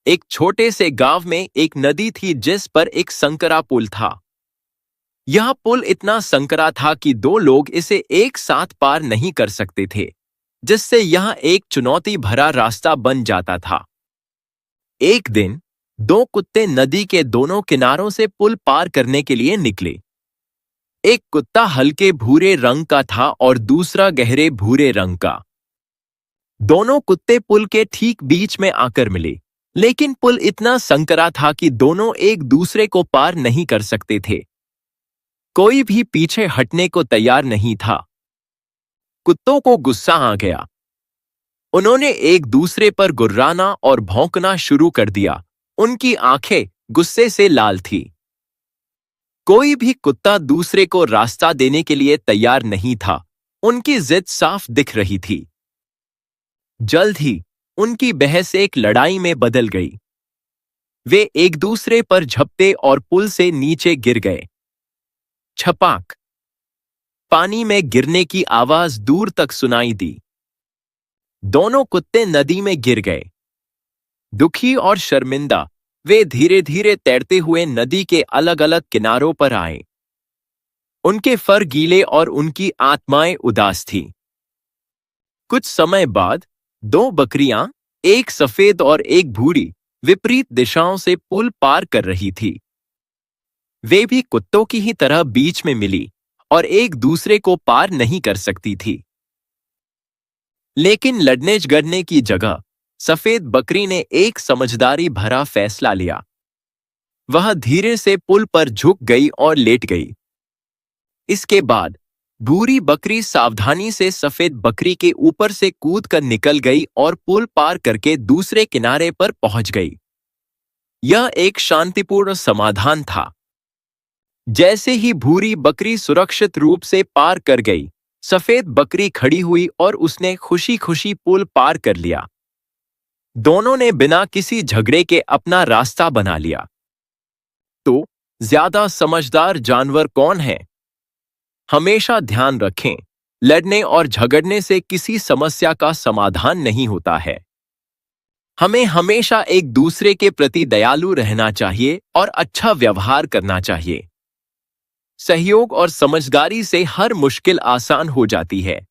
एक छोटे से गांव में एक नदी थी जिस पर एक संकरा पुल था। यह पुल इतना संकरा था कि दो लोग इसे एक साथ पार नहीं कर सकते थे, जिससे यह एक चुनौती भरा रास्ता बन जाता था। एक दिन दो कुत्ते नदी के दोनों किनारों से पुल पार करने के लिए निकले। एक कुत्ता हल्के भूरे रंग का था और दूसरा गहरे भूरे रंग का। दोनों कुत्ते पुल के ठीक बीच में आकर मिले, लेकिन पुल इतना संकरा था कि दोनों एक दूसरे को पार नहीं कर सकते थे। कोई भी पीछे हटने को तैयार नहीं था। कुत्तों को गुस्सा आ गया। उन्होंने एक दूसरे पर गुर्राना और भौंकना शुरू कर दिया। उनकी आंखें गुस्से से लाल थी। कोई भी कुत्ता दूसरे को रास्ता देने के लिए तैयार नहीं था। उनकी जिद साफ दिख रही थी। जल्द ही उनकी बहस एक लड़ाई में बदल गई। वे एक दूसरे पर झपटे और पुल से नीचे गिर गए। छपाक! पानी में गिरने की आवाज दूर तक सुनाई दी। दोनों कुत्ते नदी में गिर गए। दुखी और शर्मिंदा वे धीरे धीरे तैरते हुए नदी के अलग अलग किनारों पर आए। उनके फर गीले और उनकी आत्माएं उदास थीं। कुछ समय बाद दो बकरियां, एक सफेद और एक भूरी, विपरीत दिशाओं से पुल पार कर रही थी। वे भी कुत्तों की ही तरह बीच में मिली और एक दूसरे को पार नहीं कर सकती थी। लेकिन लड़ने झगड़ने की जगह सफेद बकरी ने एक समझदारी भरा फैसला लिया। वह धीरे से पुल पर झुक गई और लेट गई। इसके बाद भूरी बकरी सावधानी से सफेद बकरी के ऊपर से कूद कर निकल गई और पुल पार करके दूसरे किनारे पर पहुंच गई। यह एक शांतिपूर्ण समाधान था। जैसे ही भूरी बकरी सुरक्षित रूप से पार कर गई, सफेद बकरी खड़ी हुई और उसने खुशी खुशी पुल पार कर लिया। दोनों ने बिना किसी झगड़े के अपना रास्ता बना लिया। तो ज्यादा समझदार जानवर कौन है? हमेशा ध्यान रखें, लड़ने और झगड़ने से किसी समस्या का समाधान नहीं होता है। हमें हमेशा एक दूसरे के प्रति दयालु रहना चाहिए और अच्छा व्यवहार करना चाहिए। सहयोग और समझदारी से हर मुश्किल आसान हो जाती है।